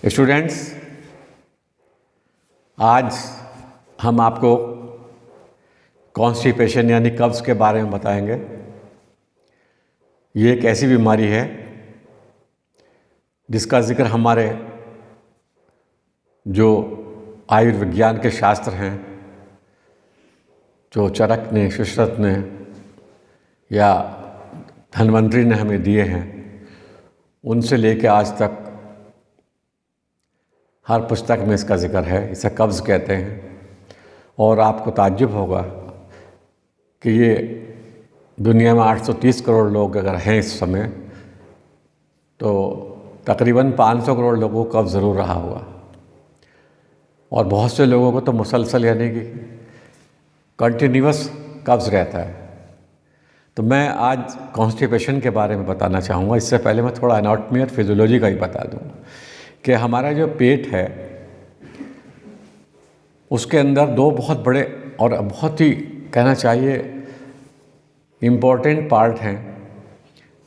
Students, आज हम आपको कॉन्स्टिपेशन यानी कब्ज़ के बारे में बताएंगे। ये एक ऐसी बीमारी है जिसका जिक्र हमारे जो आयुर्विज्ञान के शास्त्र हैं, जो चरक ने, सुश्रुत ने या धन्वंतरी ने हमें दिए हैं, उनसे लेके आज तक हर पुस्तक में इसका जिक्र है। इसे कब्ज़ कहते हैं। और आपको ताज्जुब होगा कि ये दुनिया में 830 करोड़ लोग अगर हैं इस समय, तो तकरीबन 500 करोड़ लोगों को कब्ज़ ज़रूर रहा होगा। और बहुत से लोगों को तो मुसलसल यानी कि कंटिन्यूअस कब्ज़ रहता है। तो मैं आज कॉन्स्टिपेशन के बारे में बताना चाहूँगा। इससे पहले मैं थोड़ा एनाटॉमी और फिजियोलॉजी का ही बता दूँ कि हमारा जो पेट है उसके अंदर दो बहुत बड़े और बहुत ही कहना चाहिए इम्पोर्टेंट पार्ट हैं,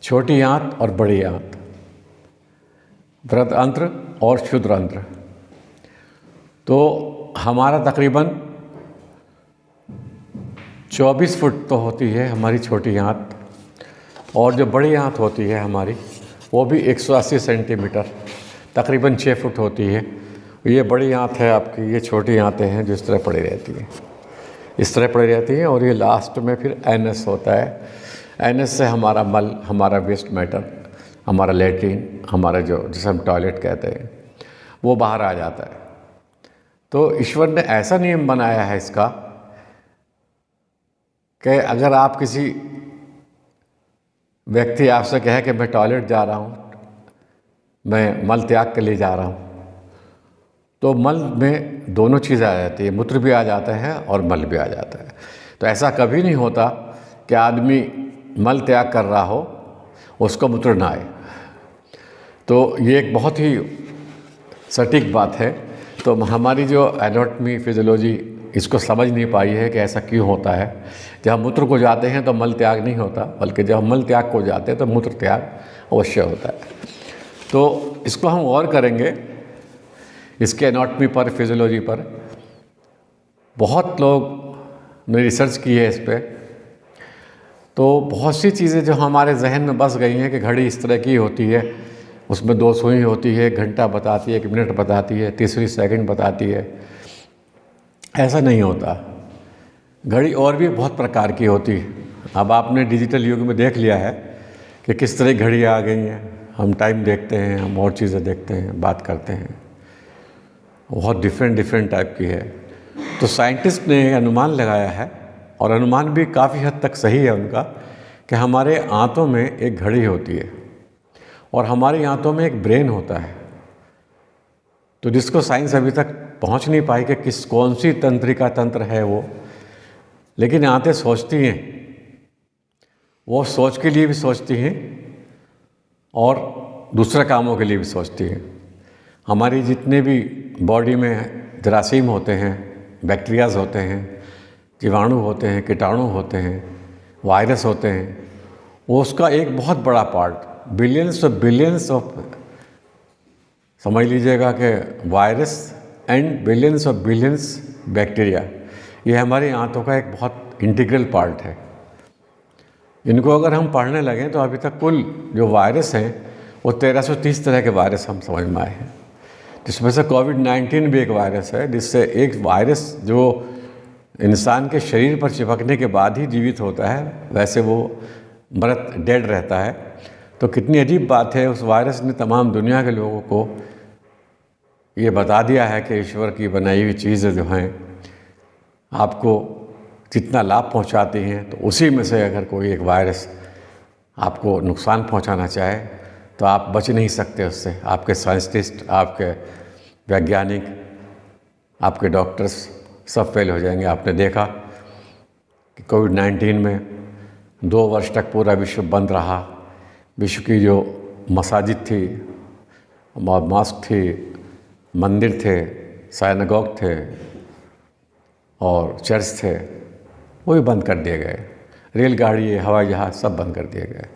छोटी आंत और बड़ी आंत, बृहदअंत्र और क्षुद्रांत्र। तो हमारा तकरीबन 24 फुट तो होती है हमारी छोटी आंत, और जो बड़ी आंत होती है हमारी वो भी 180 सेंटीमीटर तकरीबन 6 फुट होती है। ये बड़ी आंत है आपकी, ये छोटी आंतें हैं जो इस तरह पड़ी रहती हैं, इस तरह पड़ी रहती हैं। और ये लास्ट में फिर एनस होता है। एनस से हमारा मल, हमारा वेस्ट मैटर, हमारा लेट्रिन, हमारा जिसे हम टॉयलेट कहते हैं, वो बाहर आ जाता है। तो ईश्वर ने ऐसा नियम बनाया है इसका कि अगर आप किसी व्यक्ति आपसे कहे कि मैं टॉयलेट जा रहा हूँ, मैं मल त्याग के लिए जा रहा हूँ, तो मल में दोनों चीज़ें आ जाती है, मूत्र भी आ जाता है और मल भी आ जाता है। तो ऐसा कभी नहीं होता कि आदमी मल त्याग कर रहा हो उसको मूत्र ना आए। तो ये एक बहुत ही सटीक बात है। तो हमारी जो एनाटॉमी फिजियोलॉजी इसको समझ नहीं पाई है कि ऐसा क्यों होता है। जब हम मूत्र को जाते हैं तो मल त्याग नहीं होता, बल्कि जब हम मल त्याग को जाते हैं तो मूत्र त्याग अवश्य होता है। तो इसको हम गौर करेंगे, इसके एनाटॉमी पर, फिजियोलॉजी पर। बहुत लोग ने रिसर्च की है इस पर। तो बहुत सी चीज़ें जो हमारे जहन में बस गई हैं कि घड़ी इस तरह की होती है, उसमें 2 सुई होती है, घंटा बताती है, 1 मिनट बताती है, तीसरी सेकंड बताती है। ऐसा नहीं होता। घड़ी और भी बहुत प्रकार की होती है। अब आपने डिजिटल युग में देख लिया है कि किस तरह घड़ी आ गई हैं। हम टाइम देखते हैं, हम और चीज़ें देखते हैं, बात करते हैं, बहुत डिफरेंट टाइप की है। तो साइंटिस्ट ने अनुमान लगाया है, और अनुमान भी काफ़ी हद तक सही है उनका, कि हमारे आंतों में एक घड़ी होती है और हमारी आंतों में एक ब्रेन होता है। तो जिसको साइंस अभी तक पहुंच नहीं पाई कि कौन सी तंत्रिका तंत्र है वो, लेकिन आंतें सोचती हैं। वो सोच के लिए भी सोचती हैं और दूसरे कामों के लिए भी सोचती हैं। हमारी जितने भी बॉडी में जरासीम होते हैं, बैक्टीरियाज होते हैं, जीवाणु होते हैं, कीटाणु होते हैं, वायरस होते हैं, वो उसका एक बहुत बड़ा पार्ट, बिलियंस ऑफ समझ लीजिएगा कि वायरस एंड बिलियंस बैक्टीरिया, ये हमारी आंतों का एक बहुत इंटीग्रल पार्ट है। इनको अगर हम पढ़ने लगें तो अभी तक कुल जो वायरस हैं वो 1330 तरह के वायरस हम समझ में आए हैं, जिसमें से कोविड-19 भी एक वायरस है, जिससे एक वायरस जो इंसान के शरीर पर चिपकने के बाद ही जीवित होता है, वैसे वो मृत डेड रहता है। तो कितनी अजीब बात है, उस वायरस ने तमाम दुनिया के लोगों को ये बता दिया है कि ईश्वर की बनाई हुई चीज़ें जो हैं आपको जितना लाभ पहुंचाती हैं, तो उसी में से अगर कोई एक वायरस आपको नुकसान पहुंचाना चाहे तो आप बच नहीं सकते उससे। आपके साइंटिस्ट, आपके वैज्ञानिक, आपके डॉक्टर्स सब फेल हो जाएंगे। आपने देखा कि कोविड-19 में 2 वर्ष तक पूरा विश्व बंद रहा। विश्व की जो मसाजिद थी, मॉस्क थी, मंदिर थे, साइनागोग थे और चर्च थे, वो भी बंद कर दिए गए। रेलगाड़ी, हवाई जहाज़ सब बंद कर दिए गए।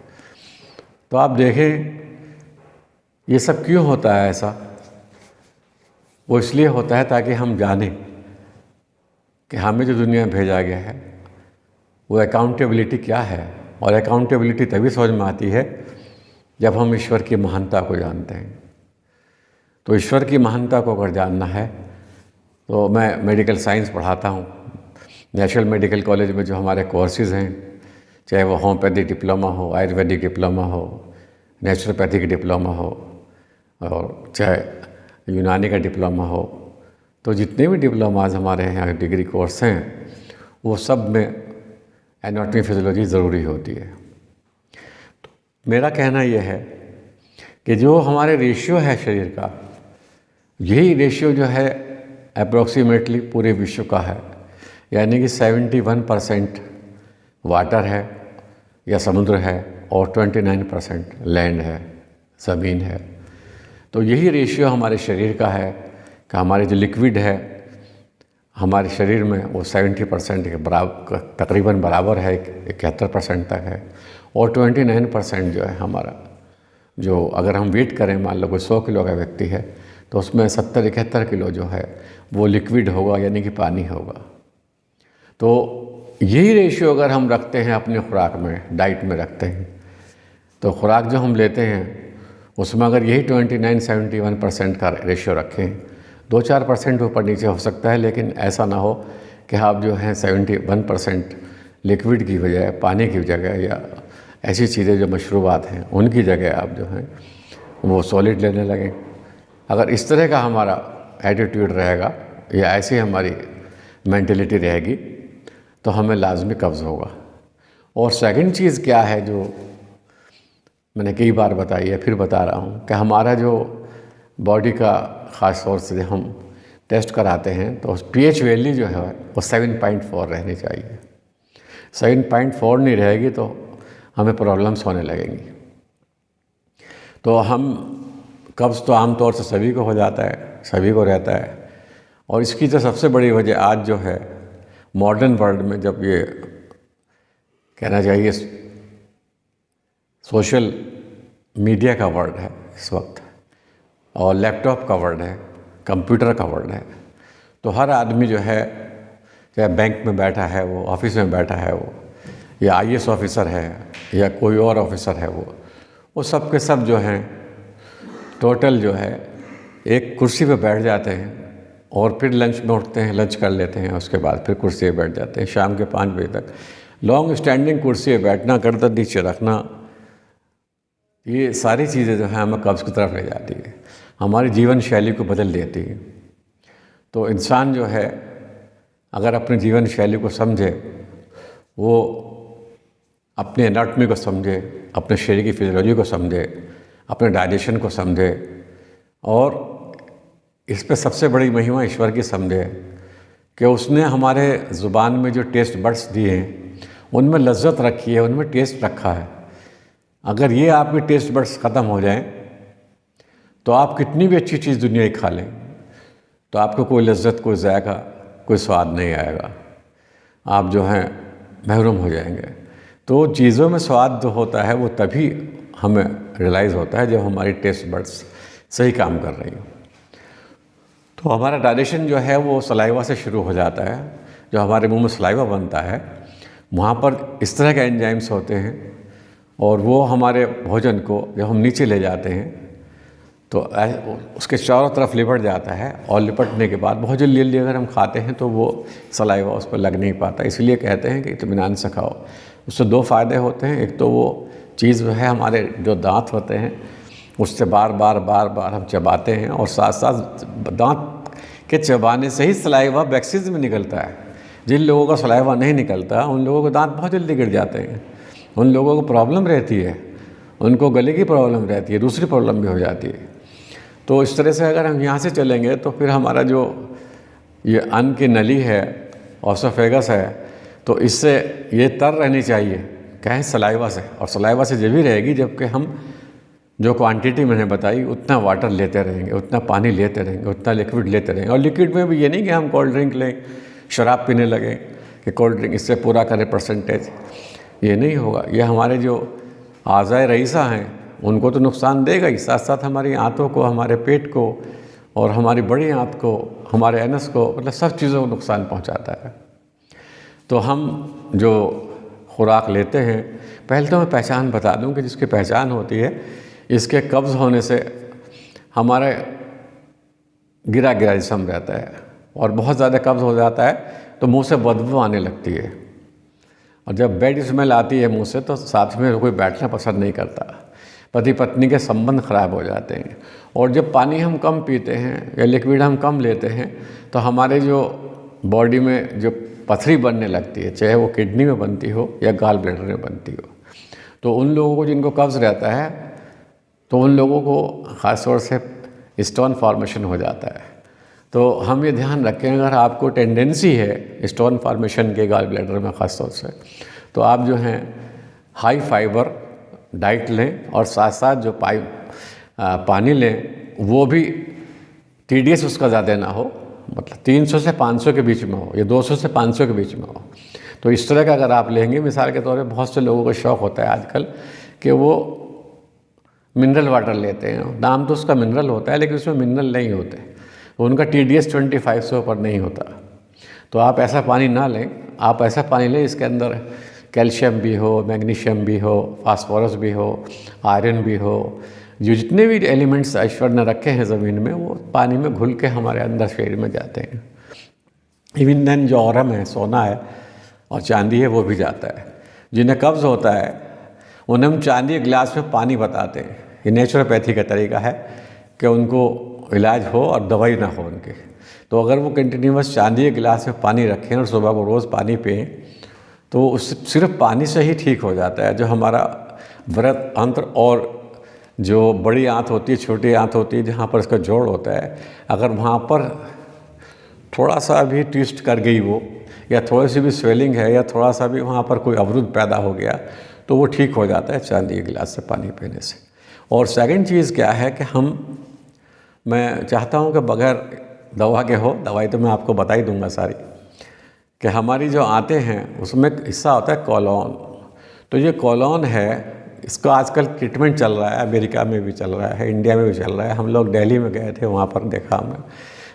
तो आप देखें ये सब क्यों होता है ऐसा। वो इसलिए होता है ताकि हम जानें कि हमें जो दुनिया में भेजा गया है वो अकाउंटेबिलिटी क्या है। और अकाउंटेबिलिटी तभी समझ में आती है जब हम ईश्वर की महानता को जानते हैं। तो ईश्वर की महानता को अगर जानना है तो मैं मेडिकल साइंस पढ़ाता हूँ। नेशनल मेडिकल कॉलेज में जो हमारे कोर्सेज़ हैं, चाहे वो होम्योपैथिक डिप्लोमा हो, आयुर्वेदिक डिप्लोमा हो, नेचुरोपैथिक डिप्लोमा हो, और चाहे यूनानी का डिप्लोमा हो, तो जितने भी डिप्लोमाज हमारे यहाँ डिग्री कोर्स हैं वो सब में एनाटॉमी फिजियोलॉजी ज़रूरी होती है। तो मेरा कहना ये है कि जो हमारे रेशियो है शरीर का, यही रेशियो जो है अप्रोक्सीमेटली पूरे विश्व का है, यानी कि 71% वाटर है या समुद्र है और 29% लैंड है, ज़मीन है। तो यही रेशियो हमारे शरीर का है कि हमारे जो लिक्विड है हमारे शरीर में वो 70% के बराबर, तकरीबन बराबर है, 71% तक है। और 29% जो है हमारा, जो अगर हम वेट करें, मान लो कोई 100 किलो का व्यक्ति है तो उसमें 70-71 किलो जो है वो लिक्विड होगा, यानी कि पानी होगा। तो यही रेशियो अगर हम रखते हैं अपने खुराक में, डाइट में रखते हैं, तो खुराक जो हम लेते हैं उसमें अगर यही 29-71% का रेशियो रखें, 2-4% ऊपर नीचे हो सकता है, लेकिन ऐसा ना हो कि आप जो हैं 71% लिक्विड की बजाय, पानी की जगह या ऐसी चीज़ें जो मशरूबात हैं उनकी जगह आप जो हैं वो सॉलिड लेने लगें। अगर इस तरह का हमारा एटीट्यूड रहेगा या ऐसी हमारी मेंटलिटी रहेगी तो हमें लाजमी कब्ज़ होगा। और सेकंड चीज़ क्या है जो मैंने कई बार बताई है, फिर बता रहा हूँ, कि हमारा जो बॉडी का ख़ास तौर से हम टेस्ट कराते हैं तो pH वैल्यू जो है वो 7.4 रहनी चाहिए। 7.4 नहीं रहेगी तो हमें प्रॉब्लम्स होने लगेंगी। तो हम कब्ज़ तो आम तौर से सभी को हो जाता है, सभी को रहता है। और इसकी जो सबसे बड़ी वजह आज जो है मॉडर्न वर्ल्ड में, जब ये कहना चाहिए सोशल मीडिया का वर्ल्ड है इस वक्त, और लैपटॉप का वर्ल्ड है, कंप्यूटर का वर्ल्ड है, तो हर आदमी जो है, चाहे बैंक में बैठा है वो, ऑफिस में बैठा है वो, या IAS ऑफिसर है या कोई और ऑफिसर है, वो सब के सब जो हैं टोटल जो है एक कुर्सी पे बैठ जाते हैं और फिर लंच में उठते हैं, लंच कर लेते हैं, उसके बाद फिर कुर्सी पे बैठ जाते हैं शाम के 5 बजे तक। लॉन्ग स्टैंडिंग कुर्सी पे बैठना, गर्दन नीचे रखना, ये सारी चीज़ें जो हैं हमें कब्ज़ की तरफ ले जाती है, हमारी जीवन शैली को बदल देती है। तो इंसान जो है अगर अपनी जीवन शैली को समझे, वो अपने एनाटॉमी को समझे, अपने शरीर की फिजियोलॉजी को समझे, अपने डाइजेशन को समझे, और इस पे सबसे बड़ी महिमा ईश्वर की समझे कि उसने हमारे ज़ुबान में जो टेस्ट बड्स दिए हैं उनमें लज्जत रखी है, उनमें टेस्ट रखा है। अगर ये आपके टेस्ट बड्स ख़त्म हो जाएं तो आप कितनी भी अच्छी चीज़ दुनिया की खा लें तो आपको कोई लज्जत, कोई जायका, कोई स्वाद नहीं आएगा, आप जो हैं महरूम हो जाएंगे। तो चीज़ों में स्वाद जो होता है वो तभी हमें रियलाइज़ होता है जब हमारी टेस्ट बड्स सही काम कर रही हो। तो हमारा डाइजेशन जो है वो सलाइवा से शुरू हो जाता है। जो हमारे मुंह में सलाइवा बनता है वहाँ पर इस तरह के एंजाइम्स होते हैं और वो हमारे भोजन को जब हम नीचे ले जाते हैं तो उसके चारों तरफ लिपट जाता है, और लिपटने के बाद बहुत जल्दी अगर हम खाते हैं तो वो सलाइवा उस पर लग नहीं पाता। इसलिए कहते हैं कि इत्मीनान से खाओ। उससे 2 फ़ायदे होते हैं। एक तो वो चीज़ जो है हमारे जो दांत होते हैं उससे बार बार हम चबाते हैं, और साथ साथ दांत के चबाने से ही सलाइवा बैक्सीज में निकलता है। जिन लोगों का सलाइवा नहीं निकलता उन लोगों के दांत बहुत जल्दी गिर जाते हैं, उन लोगों को प्रॉब्लम रहती है, उनको गले की प्रॉब्लम रहती है, दूसरी प्रॉब्लम भी हो जाती है। तो इस तरह से अगर हम यहाँ से चलेंगे तो फिर हमारा जो ये अन्न की नली है, ओसोफेगस है, तो इससे ये तर रहनी चाहिए कहें सलाइवा से, और सलाइवा से जब भी रहेगी जबकि हम जो क्वांटिटी मैंने बताई उतना वाटर लेते रहेंगे, उतना पानी लेते रहेंगे, उतना लिक्विड लेते रहेंगे। और लिक्विड में भी ये नहीं कि हम कोल्ड ड्रिंक लें, शराब पीने लगें कि कोल्ड ड्रिंक इससे पूरा करें परसेंटेज, ये नहीं होगा। ये हमारे जो आज़ाए रईसा हैं उनको तो नुकसान देगा ही, साथ साथ हमारी आंतों को, हमारे पेट को और हमारी बड़ी आंत को, हमारे एनस को, मतलब सब चीज़ों को नुकसान पहुंचाता है। तो हम जो खुराक लेते हैं, पहले तो मैं पहचान बता दूं कि जिसकी पहचान होती है, इसके कब्ज़ होने से हमारे गिरा गिरा जिस्म रहता है और बहुत ज़्यादा कब्ज़ हो जाता है तो मुंह से बदबू आने लगती है, और जब बैड स्मेल आती है मुंह से तो साथ में कोई बैठना पसंद नहीं करता, पति पत्नी के संबंध खराब हो जाते हैं। और जब पानी हम कम पीते हैं या लिक्विड हम कम लेते हैं तो हमारे जो बॉडी में जो पथरी बनने लगती है, चाहे वो किडनी में बनती हो या गॉल ब्लैडर में बनती हो, तो उन लोगों को जिनको कब्ज़ रहता है तो उन लोगों को ख़ास तौर से स्टोन फॉर्मेशन हो जाता है। तो हम ये ध्यान रखें, अगर आपको टेंडेंसी है स्टोन फॉर्मेशन के गॉल ब्लैडर में ख़ास तौर से, तो आप जो हैं हाई फाइबर डाइट लें और साथ साथ जो पानी लें वो भी TDS उसका ज़्यादा ना हो, मतलब 300 से 500 के बीच में हो या 200 से 500 के बीच में हो। तो इस तरह का अगर आप लेंगे, मिसाल के तौर पे बहुत से लोगों को शौक़ होता है आजकल कि वो मिनरल वाटर लेते हैं, नाम तो उसका मिनरल होता है लेकिन उसमें मिनरल नहीं होते, तो उनका TDS 25 से ऊपर नहीं होता। तो आप ऐसा पानी ना लें, आप ऐसा पानी लें इसके अंदर कैल्शियम भी हो, मैग्नीशियम भी हो, फास्फोरस भी हो, आयरन भी हो, जो जितने भी एलिमेंट्स ईश्वर ने रखे हैं ज़मीन में वो पानी में घुल के हमारे अंदर शरीर में जाते हैं। इवन देन जो औरम है, सोना है और चांदी है, वो भी जाता है। जिन्हें कब्ज़ होता है उन्हें हम चांदी के गिलास में पानी बताते हैं। ये नेचुरोपैथी का तरीका है कि उनको इलाज हो और दवाई ना हो उनके। तो अगर वो कंटिन्यूस चांदी के गिलास में पानी रखें और सुबह को रोज़ पानी पिएँ तो उससे सिर्फ पानी से ही ठीक हो जाता है। जो हमारा व्रत अंत्र और जो बड़ी आंत होती है, छोटी आंत होती है, जहाँ पर इसका जोड़ होता है, अगर वहाँ पर थोड़ा सा भी ट्विस्ट कर गई वो, या थोड़ी सी भी स्वेलिंग है या थोड़ा सा भी वहाँ पर कोई अवरुद्ध पैदा हो गया तो वो ठीक हो जाता है चांदी के गिलास से पानी पीने से। और सेकंड चीज़ क्या है कि मैं चाहता हूँ कि बगैर दवा के हो, दवाई तो मैं आपको बता ही दूँगा सारी, कि हमारी जो आंतें हैं उसमें एक हिस्सा होता है कोलोन। तो ये कोलोन है, इसका आजकल ट्रीटमेंट चल रहा है, अमेरिका में भी चल रहा है, इंडिया में भी चल रहा है। हम लोग दिल्ली में गए थे, वहाँ पर देखा हमने,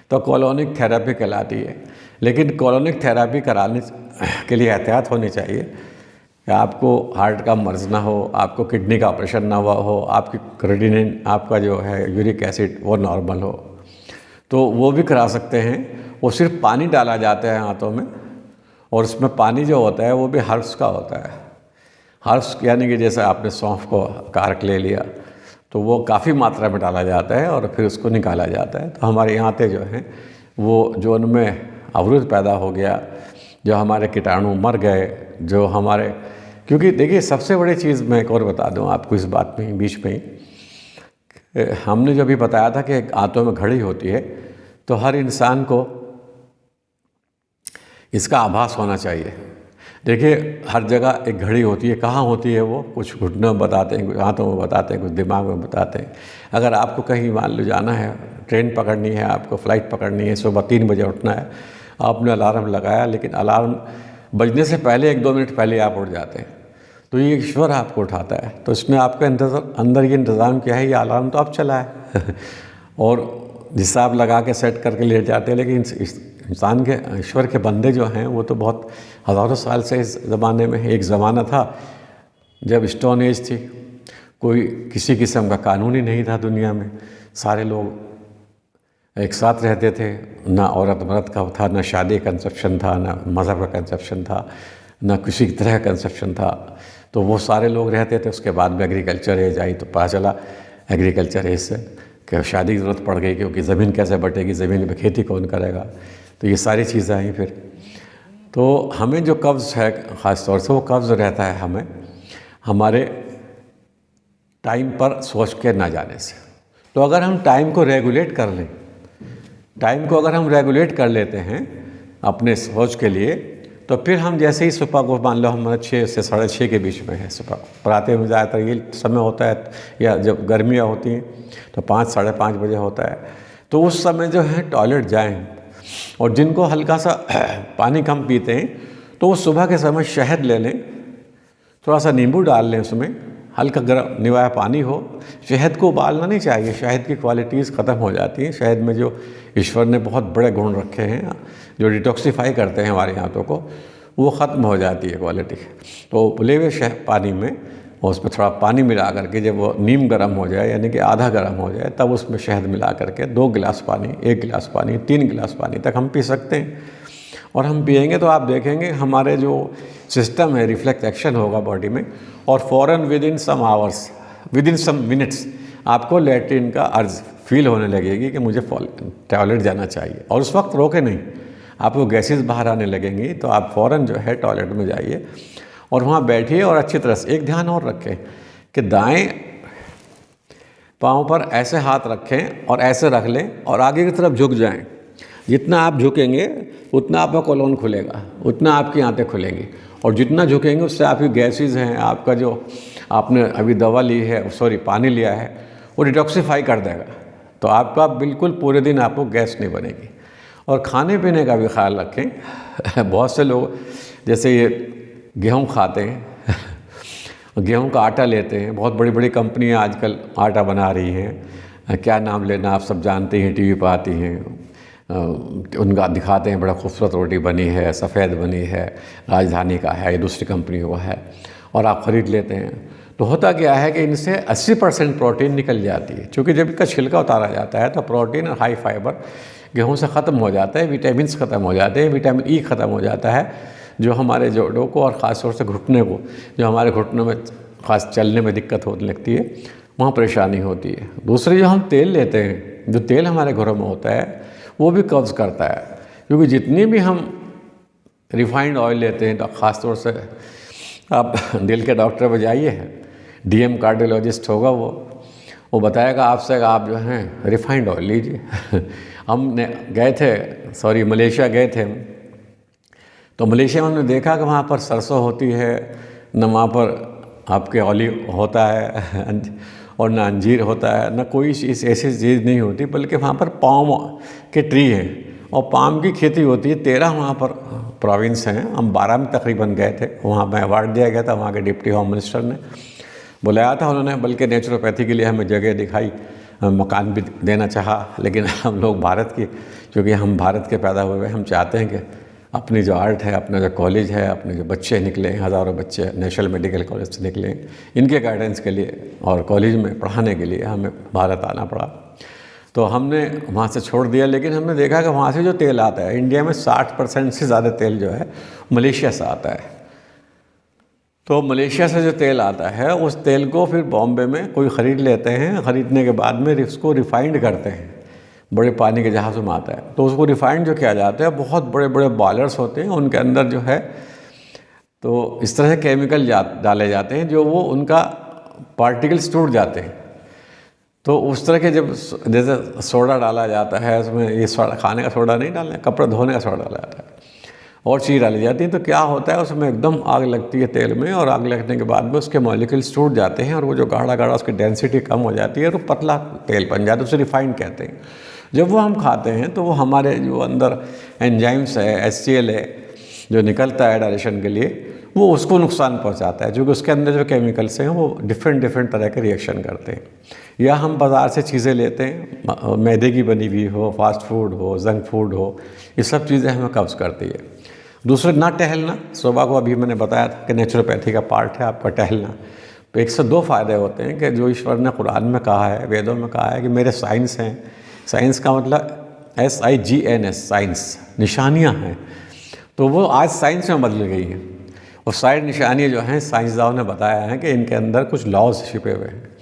तो कोलोनिक थेरेपी कहलाती है। लेकिन कोलोनिक थेरेपी कराने के लिए एहतियात होनी चाहिए कि आपको हार्ट का मर्ज़ ना हो, आपको किडनी का ऑपरेशन ना हुआ हो, आपकी क्रेटिनिन, आपका जो है यूरिक एसिड वो नॉर्मल हो, तो वो भी करा सकते हैं। वो सिर्फ पानी डाला जाता है हाथों में, और उसमें पानी जो होता है वो भी हर्ब्स का होता है। हर्ब्स यानी कि जैसे आपने सौंफ को कारक ले लिया तो वो काफ़ी मात्रा में डाला जाता है और फिर उसको निकाला जाता है। तो हमारी आंतें जो हैं वो, जो उनमें अवरुद्ध पैदा हो गया, जो हमारे कीटाणु मर गए, जो हमारे, क्योंकि देखिए सबसे बड़ी चीज़ मैं एक और बता दूं आपको इस बात में बीच में ही, हमने जो भी बताया था कि आंतों में घड़ी होती है, तो हर इंसान को इसका आभास होना चाहिए। देखिए हर जगह एक घड़ी होती है, कहाँ होती है वो, कुछ घुटनों में बताते हैं, कुछ हाथों में बताते हैं, कुछ दिमाग में बताते हैं। अगर आपको कहीं मान लो जाना है, ट्रेन पकड़नी है, आपको फ़्लाइट पकड़नी है, सुबह 3 बजे उठना है, आपने अलार्म लगाया, लेकिन अलार्म बजने से पहले 1-2 मिनट पहले आप उठ जाते हैं, तो ये ईश्वर आपको उठाता है। तो इसने आपके अंदर ये इंतज़ाम किया है, ये अलार्म तो आप चला है और हिसाब लगा के सेट करके लेट जाते हैं। लेकिन इंसान के, ईश्वर के बंदे जो हैं वो तो बहुत हज़ारों साल से इस ज़माने में है। एक ज़माना था जब स्टोन एज थी, कोई किसी किस्म का कानून ही नहीं था दुनिया में, सारे लोग एक साथ रहते थे, ना औरत मर्द का था, ना शादी कंसेप्शन था, ना मज़हब का कंसेप्शन था, ना किसी तरह का कंसेप्शन था। तो वो सारे लोग रहते थे। उसके बाद में एग्रीकल्चर एज आई तो पता चला एग्रीकल्चर एज से कि शादी की ज़रूरत पड़ गई, क्योंकि ज़मीन कैसे बटेगी, ज़मीन पे खेती कौन करेगा। तो ये सारी चीज़ें आई फिर। तो हमें जो कब्ज़ है ख़ास तौर से, वो कब्ज़ रहता है हमें हमारे टाइम पर सोच के ना जाने से। तो अगर हम टाइम को रेगुलेट कर लें, टाइम को अगर हम रेगुलेट कर लेते हैं अपने सोच के लिए, तो फिर हम जैसे ही सुबह को मान लो हमारा 6 से 6:30 के बीच में है सुबह को, प्रातः में ज़्यादातर ये समय होता है, या जब गर्मियाँ होती हैं तो 5 साढ़े 5 बजे होता है। तो उस समय जो है टॉयलेट जाएं, और जिनको हल्का सा पानी कम पीते हैं तो वो सुबह के समय शहद ले लें, थोड़ा सा नींबू डाल लें उसमें, हल्का गर्म निवाया पानी हो। शहद को उबालना नहीं चाहिए, शहद की क्वालिटीज़ ख़त्म हो जाती हैं। शहद में जो ईश्वर ने बहुत बड़े गुण रखे हैं जो डिटॉक्सिफाई करते हैं हमारे हाथों को, वो ख़त्म हो जाती है क्वालिटी। तो उबले हुए पानी में और उसमें थोड़ा पानी मिला करके जब वो नीम गर्म हो जाए, यानी कि आधा गर्म हो जाए, तब उसमें शहद मिला करके 2 गिलास पानी, 1 गिलास पानी, 3 गिलास पानी तक हम पी सकते हैं। और हम पिएंगे तो आप देखेंगे हमारे जो सिस्टम है, रिफ्लेक्स एक्शन होगा बॉडी में, और फ़ौरन within some hours, within some minutes आपको लैट्रिन का अर्ज फील होने लगेगी कि मुझे टॉयलेट जाना चाहिए। और उस वक्त रोके नहीं, आपको गैसेस बाहर आने लगेंगी तो आप फ़ौरन जो है टॉयलेट में जाइए और वहाँ बैठिए। और अच्छी तरह से एक ध्यान और रखें कि दाएं पाँव पर ऐसे हाथ रखें और ऐसे रख लें और आगे की तरफ झुक जाएं। जितना आप झुकेंगे उतना आपका कोलोन खुलेगा, उतना आपकी आंतें खुलेंगी, और जितना झुकेंगे उससे आपकी गैसेस हैं, आपका जो आपने अभी दवा ली है, सॉरी पानी लिया है, वो डिटॉक्सिफाई कर देगा। तो आपका बिल्कुल पूरे दिन आपको गैस नहीं बनेगी। और खाने पीने का भी ख्याल रखें। बहुत से लोग जैसे ये गेहूँ खाते हैं गेहूँ का आटा लेते हैं, बहुत बड़ी बड़ी कंपनियाँ आजकल आटा बना रही हैं, क्या नाम लेना आप सब जानते हैं, टीवी पर आती हैं, उनका दिखाते हैं बड़ा खूबसूरत रोटी बनी है, सफ़ेद बनी है, राजधानी का है, ये दूसरी कंपनियों का है, और आप ख़रीद लेते हैं। तो होता क्या है कि इनसे 80% प्रोटीन निकल जाती है, क्योंकि जब इसका छिलका उतारा जाता है तो प्रोटीन और हाई फाइबर गेहूं से ख़त्म हो जाता है, विटामिन्स ख़त्म हो जाते हैं, विटामिन ई ख़त्म हो जाता है, जो हमारे जोड़ों को और ख़ास तौर से घुटने को, जो हमारे घुटनों में खास चलने में दिक्कत होने लगती है, वहाँ परेशानी होती है। दूसरी जो हम तेल लेते हैं, जो तेल हमारे घरों में होता है, वो भी कब्ज़ करता है, क्योंकि जितनी भी हम रिफाइंड ऑयल लेते हैं, तो ख़ास तौर से आप दिल के डॉक्टर पर जाइए, डीएम कार्डियोलॉजिस्ट होगा, वो बताएगा आपसे, आप जो हैं रिफाइंड ऑयल लीजिए। हमने गए थे मलेशिया गए थे, तो मलेशिया में हमने देखा कि वहाँ पर सरसों होती है, न वहाँ पर आपके ऑलिव होता है और ना अंजीर होता है, ना कोई चीज़ ऐसी चीज़ नहीं होती, बल्कि वहाँ पर पाम के ट्री हैं और पाम की खेती होती है। 13 वहाँ पर प्रोविंस हैं, हम 12 में तकरीबन गए थे। वहाँ में अवार्ड दिया गया था, वहाँ के डिप्टी होम मिनिस्टर ने बुलाया था उन्होंने, बल्कि नेचुरोपैथी के लिए हमें जगह दिखाई, मकान भी देना चाहा। लेकिन हम लोग भारत की, क्योंकि हम भारत के पैदा हुए, हम चाहते हैं कि अपनी जो आर्ट है, अपना जो कॉलेज है, अपने जो बच्चे निकले, हज़ारों बच्चे नेशनल मेडिकल कॉलेज से निकले, इनके गाइडेंस के लिए और कॉलेज में पढ़ाने के लिए हमें भारत आना पड़ा। तो हमने वहाँ से छोड़ दिया, लेकिन हमने देखा कि वहाँ से जो तेल आता है, इंडिया में 60% से ज़्यादा तेल जो है मलेशिया से आता है। तो मलेशिया से जो तेल आता है, उस तेल को फिर बॉम्बे में कोई ख़रीद लेते हैं, ख़रीदने के बाद में उसको रिफ़ाइंड करते हैं, बड़े पानी के जहाज़ों में आता है। तो उसको रिफ़ाइंड जो किया जाता है, बहुत बड़े बड़े बॉयलर्स होते हैं, उनके अंदर जो है तो इस तरह से केमिकल डाले जाते हैं जो वो उनका पार्टिकल्स टूट जाते हैं। तो उस तरह के जब जैसे सोडा डाला जाता है, उसमें ये सोडा, खाने का सोडा नहीं डालना, कपड़े धोने का सोडा डाला जाता है और चीज़ डाली जाती है, तो क्या होता है उसमें एकदम आग लगती है तेल में, और आग लगने के बाद में उसके मॉलिक्यूल्स टूट जाते हैं और वो जो गाढ़ा गाढ़ा उसकी डेंसिटी कम हो जाती है और वो पतला तेल बन जाता है, उसे रिफाइंड कहते हैं। जब वो हम खाते हैं तो वो हमारे जो अंदर एंजाइम्स है, HCl है, जो निकलता है डाइजेशन के लिए, वो उसको नुकसान पहुंचाता है, क्योंकि उसके अंदर जो केमिकल्स हैं वो डिफरेंट तरह के रिएक्शन करते हैं। या हम बाज़ार से चीज़ें लेते हैं, मैदे की बनी हुई हो, फास्ट फूड हो, जंक फूड हो, ये सब चीज़ें हमें कब्ज़ करती है। दूसरे ना टहलना, सुबह को अभी मैंने बताया था कि नेचुरोपैथी का पार्ट है आपका टहलना। तो 102 फ़ायदे होते हैं कि जो ईश्वर ने कुरान में कहा है, वेदों में कहा है कि मेरे साइंस हैं। साइंस का मतलब SIGNS, साइंस, निशानियाँ हैं। तो वो आज साइंस में बदल गई हैं, और सारी निशानियाँ जो हैं साइंसदानों ने बताया है कि इनके अंदर कुछ लॉज छिपे हुए हैं।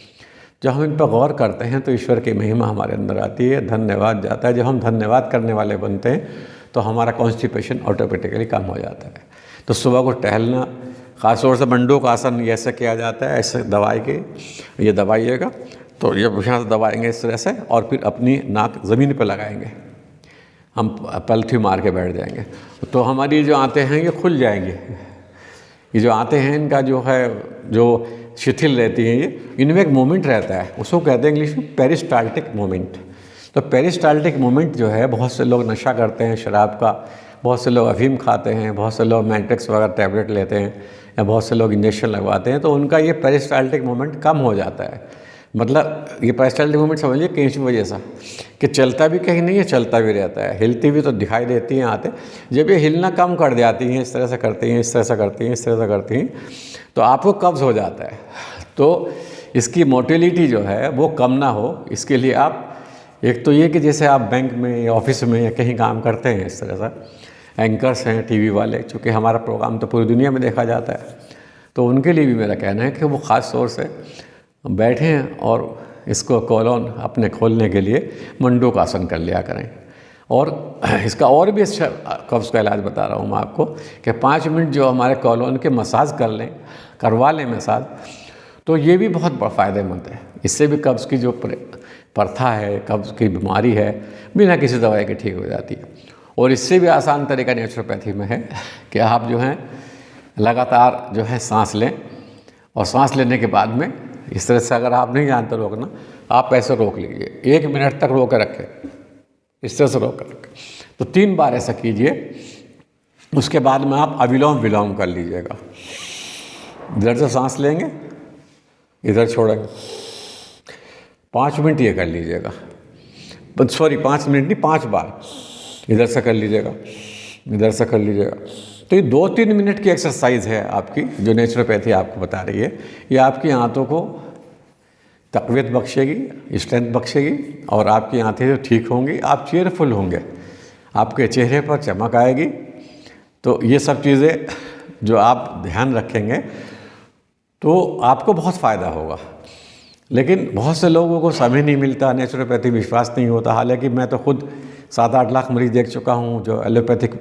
जब हम इन पर गौर करते हैं तो ईश्वर की महिमा हमारे अंदर आती है, धन्यवाद जाता है। जब हम धन्यवाद करने वाले बनते हैं तो हमारा कॉन्स्टिपेशन ऑटोमेटिकली कम हो जाता है। तो सुबह को टहलना, ख़ास तौर से मंडूक आसन ऐसे किया जाता है, ऐसे दबाए के, ये दबाइएगा, तो ये यहाँ से दबाएंगे इस तरह से, और फिर अपनी नाक ज़मीन पर लगाएंगे, हम पलथी मार के बैठ जाएंगे, तो हमारी जो आंतें हैं ये खुल जाएंगी। ये जो आंतें हैं इनका जो है, जो शिथिल रहती हैं, ये इनमें एक मोमेंट रहता है, उसको कहते हैं इंग्लिश में पेरिस्टाल्टिक मोमेंट। तो पेरिस्टाल्टिक मोमेंट जो है, बहुत से लोग नशा करते हैं शराब का, बहुत से लोग अफीम खाते हैं, बहुत से लोग मैट्रिक्स वगैरह टैबलेट लेते हैं, या बहुत से लोग इंजेक्शन लगवाते हैं, तो उनका ये पेरिस्टाल्टिक मूवमेंट कम हो जाता है। मतलब ये पेरिस्टाल्टिक मूवमेंट समझिए केंचुए जैसा कि चलता भी कहीं नहीं है, चलता भी रहता है। हिलती भी तो दिखाई देती हैं आते, जब ये हिलना कम कर जाती हैं, इस तरह से करती हैं, इस तरह से करती हैं, इस तरह से करती हैं, तो आपको कब्ज़ हो जाता है। तो इसकी मोटिलिटी जो है वो कम ना हो, इसके लिए आप एक तो ये कि जैसे आप बैंक में या ऑफिस में या कहीं काम करते हैं, इस तरह से एंकर्स हैं टीवी वाले, चूँकि हमारा प्रोग्राम तो पूरी दुनिया में देखा जाता है, तो उनके लिए भी मेरा कहना है कि वो ख़ास तौर से बैठें और इसको कॉलोन अपने खोलने के लिए मंडूक आसन कर लिया करें। और इसका और भी अच्छा कब्ज़ का इलाज बता रहा हूँ मैं आपको कि 5 मिनट जो हमारे कॉलोन के मसाज करवा लें मसाज, तो ये भी बहुत फ़ायदेमंद है। इससे भी कब्ज़ की जो प्रथा है, कब्ज़ की बीमारी है, बिना किसी दवाई के ठीक हो जाती है। और इससे भी आसान तरीका नेचुरोपैथी में है कि आप जो हैं लगातार जो है सांस लें, और सांस लेने के बाद में इस तरह से अगर आप नहीं जानते रोकना, आप ऐसे रोक लीजिए, 1 मिनट तक रोक के रखें, इस तरह से रोक कर रखें। तो 3 बार ऐसा कीजिए। उसके बाद में आप अविलोम विलोम कर लीजिएगा। इधर से सांस लेंगे, इधर छोड़ेंगे, 5 मिनट ये कर लीजिएगा। सॉरी 5 मिनट नहीं, 5 बार इधर से कर लीजिएगा, इधर से कर लीजिएगा। तो ये 2-3 मिनट की एक्सरसाइज है आपकी, जो नेचुरोपैथी आपको बता रही है। ये आपकी आंतों को तक़वियत बख्शेगी, स्ट्रेंथ बख्शेगी, और आपकी आंतें जो ठीक होंगी, आप चेयरफुल होंगे, आपके चेहरे पर चमक आएगी। तो ये सब चीज़ें जो आप ध्यान रखेंगे तो आपको बहुत फ़ायदा होगा। लेकिन बहुत से लोगों को समय नहीं मिलता, नेचुरोपैथी विश्वास नहीं होता। हालांकि मैं तो खुद 7-8 लाख मरीज़ देख चुका हूँ जो एलोपैथिक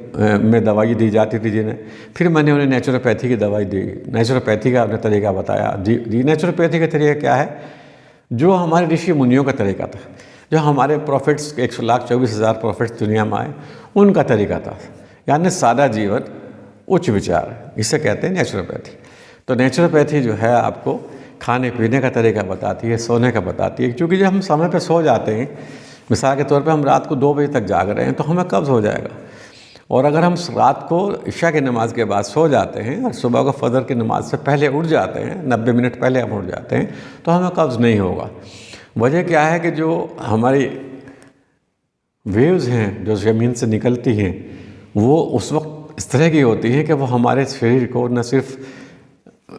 में दवाई दी जाती थी जिन्हें, फिर मैंने उन्हें नेचुरोपैथी की दवाई दी, नेचुरोपैथी का अपने तरीका बताया। जी नेचुरोपैथी का तरीका क्या है? जो हमारे ऋषि मुनियों का तरीका था, जो हमारे प्रॉफिट्स 124,000 प्रॉफिट्स दुनिया में आए, उनका तरीका था। यानी सादा जीवन, उच्च विचार, इसे कहते हैं नेचुरोपैथी। तो नेचुरोपैथी जो है आपको खाने पीने का तरीका बताती है, सोने का बताती है। क्योंकि जब हम समय पर सो जाते हैं, मिसाल के तौर पे हम रात को 2 बजे तक जाग रहे हैं, तो हमें कब्ज़ हो जाएगा। और अगर हम रात को इशा की नमाज के बाद सो जाते हैं और सुबह को फजर की नमाज से पहले उठ जाते हैं, 90 मिनट पहले हम उठ जाते हैं, तो हमें कब्ज़ नहीं होगा। वजह क्या है कि जो हमारी वेव्स हैं जो ज़मीन से निकलती हैं, वो उस वक्त इस तरह की होती है कि वो हमारे शरीर को न सिर्फ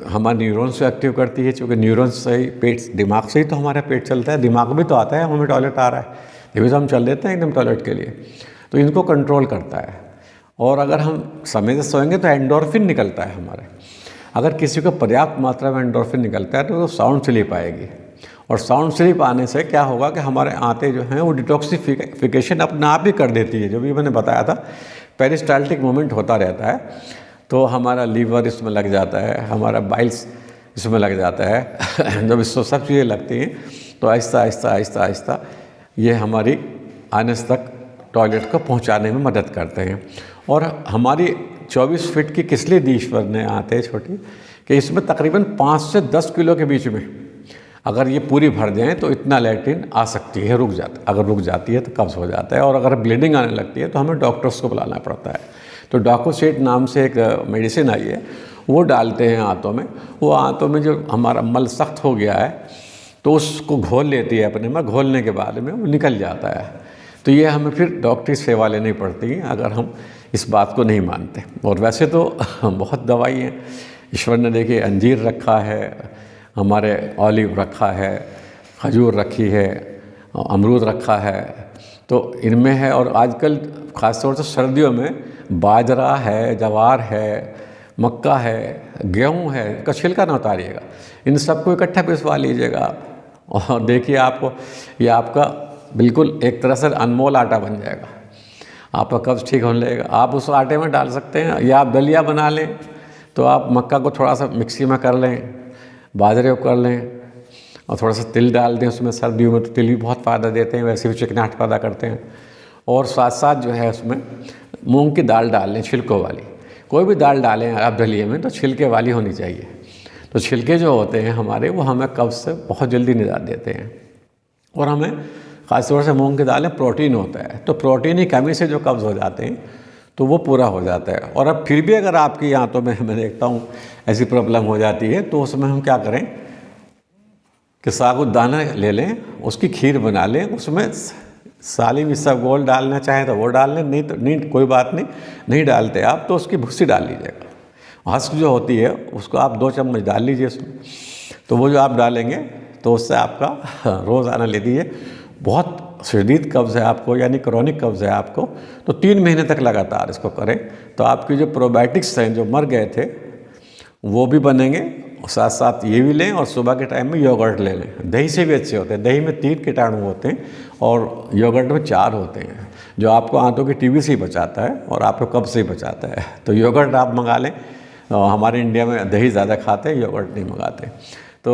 हमारे न्यूरॉन्स से एक्टिव करती है, क्योंकि न्यूरॉन्स से ही पेट, दिमाग से ही तो हमारा पेट चलता है, दिमाग भी तो आता है हमें टॉयलेट आ रहा है, ये भी तो हम चल देते हैं एकदम टॉयलेट के लिए। तो इनको कंट्रोल करता है। और अगर हम समय से सोएंगे तो एंडोर्फिन निकलता है हमारे। अगर किसी को पर्याप्त मात्रा में एंडोर्फिन निकलता है तो वो साउंड स्लीप आएगी, और साउंड स्लीप आने से क्या होगा कि हमारे आंतें जो हैं वो डिटॉक्सिफिकेशन अपने आप ही कर देती है। जो भी मैंने बताया था, पेरिस्टाल्टिक मूवमेंट होता रहता है, तो हमारा लीवर इसमें लग जाता है, हमारा बाइल्स इसमें लग जाता है। जब इसको सब चीज़ें लगती हैं तो आहिस्ता आहिस्ता आहिस्ता आहिस्ता ये हमारी आनस तक टॉयलेट को पहुंचाने में मदद करते हैं। और हमारी 24 फीट की किसली दी ईश्वर ने आते हैं छोटी, कि इसमें तकरीबन 5 से 10 किलो के बीच में अगर ये पूरी भर जाए तो इतना लैट्रिन आ सकती है, रुक जाता, अगर रुक जाती है तो कब्ज़ हो जाता है। और अगर ब्लीडिंग आने लगती है तो हमें डॉक्टर्स को बुलाना पड़ता है। तो डॉकोसेट नाम से एक मेडिसिन आई है, वो डालते हैं आंतों में। वो आंतों में जो हमारा मल सख्त हो गया है तो उसको घोल लेती है अपने में, घोलने के बाद में वो निकल जाता है। तो ये हमें फिर डॉक्टरी सेवा लेनी पड़ती है अगर हम इस बात को नहीं मानते। और वैसे तो बहुत दवाई हैं, ईश्वर ने देखिए अंजीर रखा है, हमारे ऑलिव रखा है, खजूर रखी है, अमरूद रखा है, तो इनमें है। और आजकल ख़ासतौर से सर्दियों में बाजरा है, जवार है, मक्का है, गेहूं है, का छिलका ना उतारिएगा, इन सबको इकट्ठा पिसवा लीजिएगा आप, और देखिए आपको ये आपका बिल्कुल एक तरह से अनमोल आटा बन जाएगा। आपका कब्ज़ ठीक होने लगेगा। आप उस आटे में डाल सकते हैं, या आप दलिया बना लें, तो आप मक्का को थोड़ा सा मिक्सी में कर लें, बाजरे को कर लें, और थोड़ा सा तिल डाल दें उसमें। सर्दियों में तो तिल भी बहुत फ़ायदा देते हैं, वैसे भी चिकनाहट पैदा करते हैं। और साथ साथ जो है उसमें मूंग की दाल डाल लें, छिलकों वाली। कोई भी दाल डालें आप दलिए में तो छिलके वाली होनी चाहिए। तो छिलके जो होते हैं हमारे, वो हमें कब्ज़ से बहुत जल्दी निजात देते हैं। और हमें ख़ासतौर से मूंग की दाल में प्रोटीन होता है, तो प्रोटीन की कमी से जो कब्ज़ हो जाते हैं तो वो पूरा हो जाता है। और अब फिर भी अगर आपकी आंतों में मैं देखता हूँ ऐसी प्रॉब्लम हो जाती है, तो उसमें हम क्या करें कि साबूदाना ले लें, उसकी खीर बना लें, उसमें सालिम इसबगोल डालना चाहें तो वो डाल लें, नहीं तो नहीं, कोई बात नहीं, नहीं डालते आप तो उसकी भुस्सी डाल लीजिएगा। हस्क जो होती है उसको आप 2 चम्मच डाल लीजिए उसमें, तो वो जो आप डालेंगे तो उससे आपका रोज़ाना ले दीजिए। बहुत शदीद कब्ज़ है आपको, यानी क्रॉनिक कब्ज़ है आपको, तो 3 महीने तक लगातार इसको करें, तो आपकी जो प्रोबायोटिक्स हैं जो मर गए थे वो भी बनेंगे, साथ साथ ये भी लें, और सुबह के टाइम में योगर्ट ले लें। दही से भी अच्छे होते हैं, दही में 3 कीटाणु होते हैं और योगर्ट में 4 होते हैं, जो आपको आंतों की टीबी से ही बचाता है और आपको कब्ज़ से ही बचाता है। तो योगर्ट आप मंगा लें, हमारे इंडिया में दही ज़्यादा खाते हैं, योगर्ट नहीं मंगाते। तो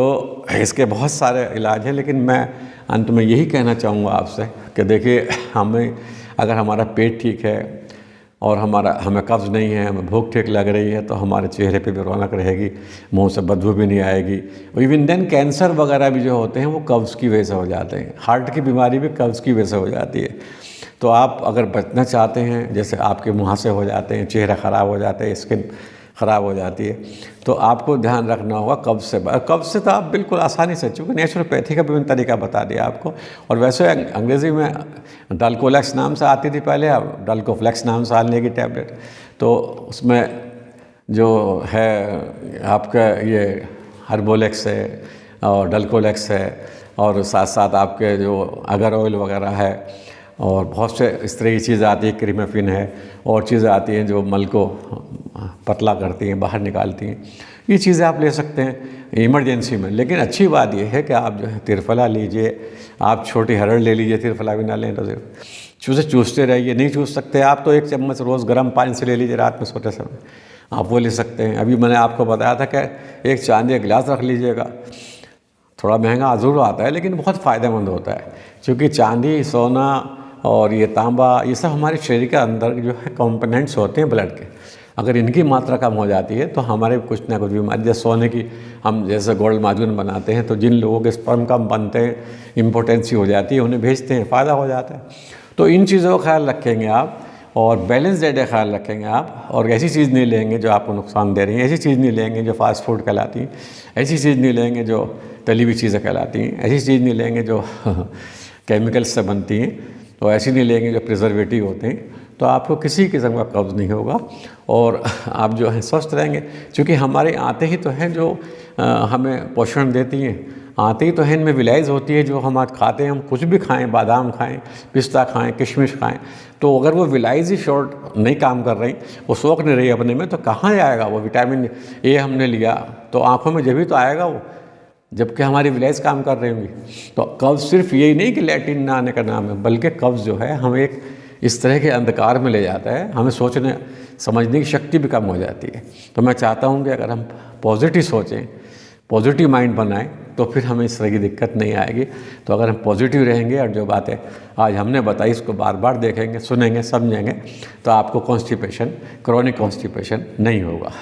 इसके बहुत सारे इलाज हैं, लेकिन मैं अंत में यही कहना चाहूँगा आपसे कि देखिए, हमें अगर हमारा पेट ठीक है और हमें कब्ज़ नहीं है, हमें भूख ठीक लग रही है, तो हमारे चेहरे पे भी रौनक रहेगी, मुंह से बदबू भी नहीं आएगी। इवन देन कैंसर वगैरह भी जो होते हैं वो कब्ज़ की वजह से हो जाते हैं, हार्ट की बीमारी भी कब्ज़ की वजह से हो जाती है। तो आप अगर बचना चाहते हैं, जैसे आपके मुहासे हो जाते हैं, चेहरा ख़राब हो जाता है, स्किन ख़राब हो जाती है, तो आपको ध्यान रखना होगा कब्ज़ से। कब्ज़ से तो आप बिल्कुल आसानी से, चूँकि नेचुरोपैथी का विभिन्न तरीका बता दिया आपको। और वैसे अंग्रेज़ी में डल्कोलेक्स नाम से आती थी पहले, अब डल्कोफ्लेक्स नाम से आने की टैबलेट, तो उसमें जो है आपका ये हर्बोलेक्स है और डल्कोलेक्स है, और साथ साथ आपके जो अगर ऑयल वगैरह है, और बहुत से इस तरह की चीज़ें आती है, क्रीमेफिन है, और चीज़ें आती हैं जो मल को पतला करती हैं, बाहर निकालती हैं। ये चीज़ें आप ले सकते हैं इमरजेंसी में। लेकिन अच्छी बात यह है कि आप जो है त्रिफला लीजिए, आप छोटी हरड़ ले लीजिए, त्रिफला भी ना लें तो चूसते रहिए। नहीं चूस सकते आप तो 1 चम्मच रोज़ गर्म पानी से ले लीजिए रात में सोते समय, आप वो ले सकते हैं। अभी मैंने आपको बताया था कि एक चांदी का गिलास रख लीजिएगा, थोड़ा महंगा ज़रूर आता है लेकिन बहुत फ़ायदेमंद होता है, क्योंकि चांदी, सोना और ये तांबा, ये सब हमारे शरीर के अंदर जो है कंपोनेंट्स होते हैं ब्लड के। अगर इनकी मात्रा कम हो जाती है तो हमारे कुछ ना कुछ बीमारी, जैसे सोने की हम जैसे गोल्ड मार्जिन बनाते हैं, तो जिन लोगों के स्पर्म कम बनते हैं, इम्पोटेंसी हो जाती है, उन्हें भेजते हैं, फ़ायदा हो जाता है। तो इन चीज़ों का ख्याल रखेंगे आप, और बैलेंस डाइट का ख्याल रखेंगे आप, और ऐसी चीज़ नहीं लेंगे जो आपको नुकसान दे रही है, ऐसी चीज़ नहीं लेंगे जो फास्ट फूड कहलाती है, ऐसी चीज़ नहीं लेंगे जो तली हुई चीज़ें कहलाती हैं, ऐसी चीज़ नहीं लेंगे जो केमिकल्स से बनती हैं, तो ऐसी नहीं लेंगे जो प्रिजर्वेटिव होते हैं, तो आपको किसी किस्म का कब्ज़ नहीं होगा और आप जो है स्वस्थ रहेंगे। क्योंकि हमारे आंतें ही तो हैं जो हमें पोषण देती हैं, आंतें ही तो हैं, इनमें विलाइज होती है जो हम आज खाते हैं। हम कुछ भी खाएं, बादाम खाएं, पिस्ता खाएं, किशमिश खाएं, तो अगर वो विलाइज ही शॉर्ट नहीं काम कर रही, वो सोख नहीं रही अपने में, तो कहाँ आएगा वो विटामिन ए हमने लिया तो आँखों में जब तो आएगा वो, जबकि हमारी विलाइज काम कर रही होंगी। तो कब्ज़ सिर्फ यही नहीं कि लैटिन ना आने का नाम है, बल्कि कब्ज़ जो है हमें एक इस तरह के अंधकार में ले जाता है, हमें सोचने समझने की शक्ति भी कम हो जाती है। तो मैं चाहता हूँ कि अगर हम पॉजिटिव सोचें, पॉजिटिव माइंड बनाएं, तो फिर हमें इस तरह की दिक्कत नहीं आएगी। तो अगर हम पॉजिटिव रहेंगे और जो बातें आज हमने बताई इसको बार बार देखेंगे, सुनेंगे, समझेंगे, तो आपको कॉन्स्टिपेशन, क्रॉनिक कॉन्स्टिपेशन नहीं होगा।